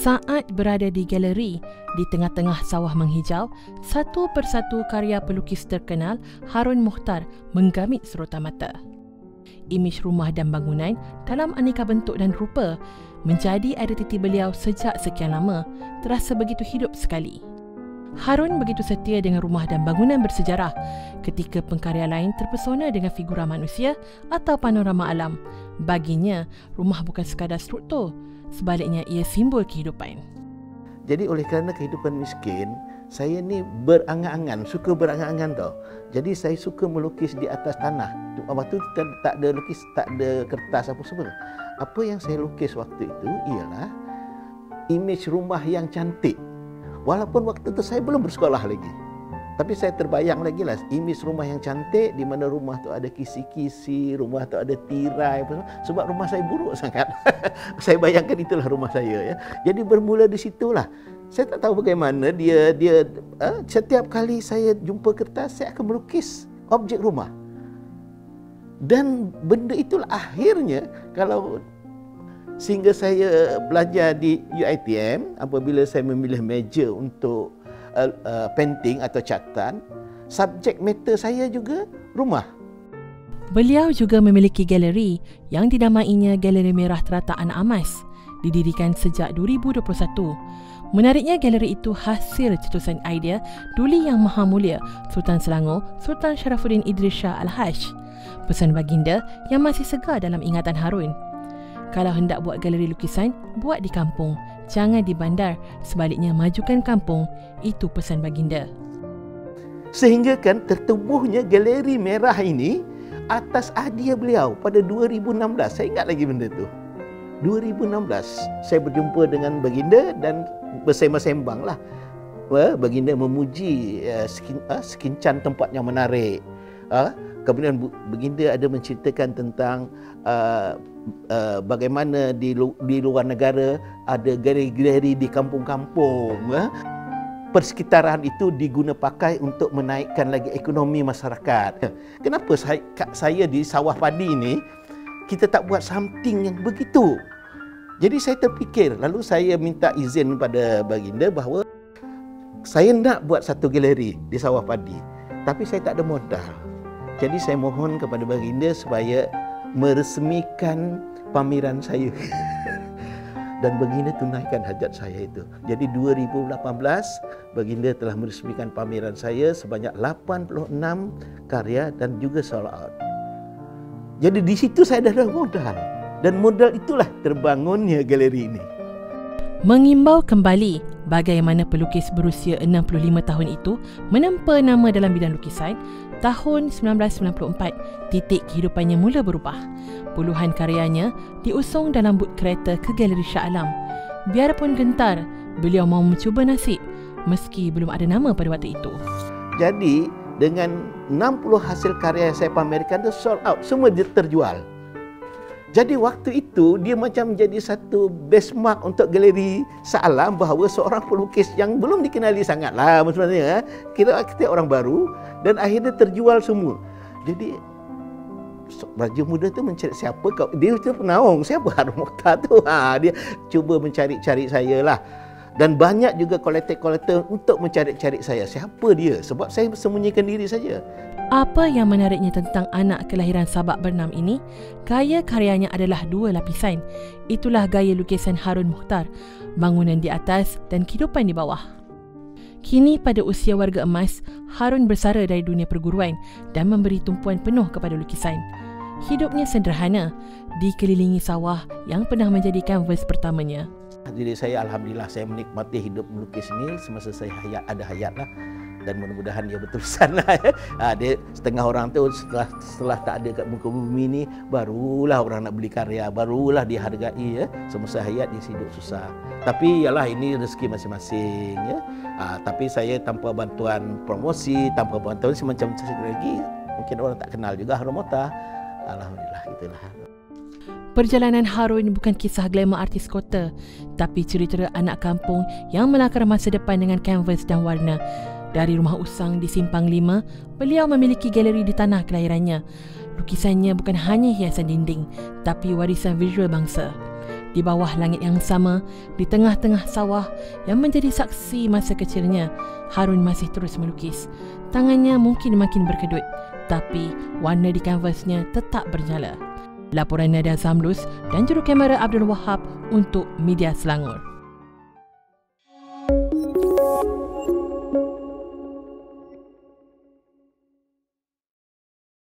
Saat berada di galeri, di tengah-tengah sawah menghijau, satu persatu karya pelukis terkenal Harun Mokhtar menggamit serotan mata. Imej rumah dan bangunan dalam aneka bentuk dan rupa menjadi identiti beliau sejak sekian lama, terasa begitu hidup sekali. Harun begitu setia dengan rumah dan bangunan bersejarah ketika pengkarya lain terpesona dengan figura manusia atau panorama alam. Baginya, rumah bukan sekadar struktur, sebaliknya ia simbol kehidupan. Jadi oleh kerana kehidupan miskin, saya ni berangan-angan, suka berangan-angan tau. Jadi saya suka melukis di atas tanah. Waktu tu tak ada lukis, tak ada kertas apa semua. Apa yang saya lukis waktu itu ialah imej rumah yang cantik. Walaupun waktu tu saya belum bersekolah lagi. Tapi saya terbayang lagi lah imej rumah yang cantik, di mana rumah tu ada kisi-kisi, rumah tu ada tirai apa semua. Sebab rumah saya buruk sangat. Saya bayangkan itulah rumah saya ya. Jadi bermula di situlah. Saya tak tahu bagaimana dia setiap kali saya jumpa kertas, saya akan melukis objek rumah. Dan benda itulah akhirnya, kalau sehingga saya belajar di UiTM, apabila saya memilih meja untuk painting atau catatan, subjek matter saya juga rumah. Beliau juga memiliki galeri yang dinamainya Galeri Merah Teratak Anak Amas, didirikan sejak 2021. Menariknya, galeri itu hasil cetusan idea Duli Yang Maha Mulia Sultan Selangor Sultan Sharafuddin Idris Shah Al-Haj. Pesan baginda yang masih segar dalam ingatan Harun. Kalau hendak buat galeri lukisan, buat di kampung, jangan di bandar. Sebaliknya, majukan kampung. Itu pesan baginda. Sehingga kan tertubuhnya Galeri Merah ini atas idea beliau pada 2016. Saya ingat lagi benda tu. 2016 saya berjumpa dengan baginda dan bersembang-sembang lah. Baginda memuji sekincan tempat yang menarik. Kemudian baginda ada menceritakan tentang bagaimana di luar negara ada galeri-galeri di kampung-kampung. Persekitaran itu diguna pakai untuk menaikkan lagi ekonomi masyarakat. Kenapa saya di sawah padi ini kita tak buat something yang begitu? Jadi saya terfikir, lalu saya minta izin kepada baginda bahawa saya nak buat satu galeri di sawah padi, tapi saya tak ada modal. Jadi saya mohon kepada baginda supaya meresmikan pameran saya. Dan baginda tunaikan hajat saya itu. Jadi 2018 baginda telah meresmikan pameran saya sebanyak 86 karya dan juga sold out. Jadi di situ saya dah ada modal. Dan modal itulah terbangunnya galeri ini. Mengimbau kembali bagaimana pelukis berusia 65 tahun itu menempa nama dalam bidang lukisan, tahun 1994 titik kehidupannya mula berubah. Puluhan karyanya diusung dalam but kereta ke Galeri Shah Alam. Biarpun gentar, beliau mahu mencuba nasib meski belum ada nama pada waktu itu. Jadi dengan 60 hasil karya yang saya pamerkan itu sold out, semua terjual. Jadi waktu itu dia macam menjadi satu benchmark untuk Galeri Shah Alam bahawa seorang pelukis yang belum dikenali sangatlah sebenarnya, kita orang baru, dan akhirnya terjual semua. Jadi Raja muda tu mencari siapa kau, dia tu penaung siapa Harun Mokhtar tu. Dia cuba mencari-cari saya lah. Dan banyak juga kolektor-kolektor untuk mencari-cari saya. Siapa dia? Sebab saya sembunyikan diri saja. Apa yang menariknya tentang anak kelahiran Sabak Bernam ini, gaya karyanya adalah dua lapisan. Itulah gaya lukisan Harun Mokhtar, bangunan di atas dan kehidupan di bawah. Kini pada usia warga emas, Harun bersara dari dunia perguruan dan memberi tumpuan penuh kepada lukisan. Hidupnya sederhana, dikelilingi sawah yang pernah menjadi kanvas pertamanya. Jadi saya alhamdulillah saya menikmati hidup melukis ini semasa saya ada hayat lah. Dan mudah-mudahan dia berterusan lah. Dia setengah orang tu setelah tak ada kat muka bumi ni, barulah orang nak beli karya, barulah dihargai ya. Semasa hayat dia hidup susah. Tapi yalah, ini rezeki masing-masing ya. Tapi saya tanpa bantuan promosi, tanpa bantuan semacam lagi, mungkin orang tak kenal juga Harun Mokhtar. Alhamdulillah, itulah. Perjalanan Harun bukan kisah glamour artis kota, tapi cerita anak kampung yang melakar masa depan dengan kanvas dan warna. Dari rumah usang di Simpang 5, beliau memiliki galeri di tanah kelahirannya. Lukisannya bukan hanya hiasan dinding, tapi warisan visual bangsa. Di bawah langit yang sama, di tengah-tengah sawah yang menjadi saksi masa kecilnya, Harun masih terus melukis. Tangannya mungkin makin berkedut, tapi warna di kanvasnya tetap bernyala. Laporan Nadia Zamlus dan jurukamera Abdul Wahab untuk Media Selangor.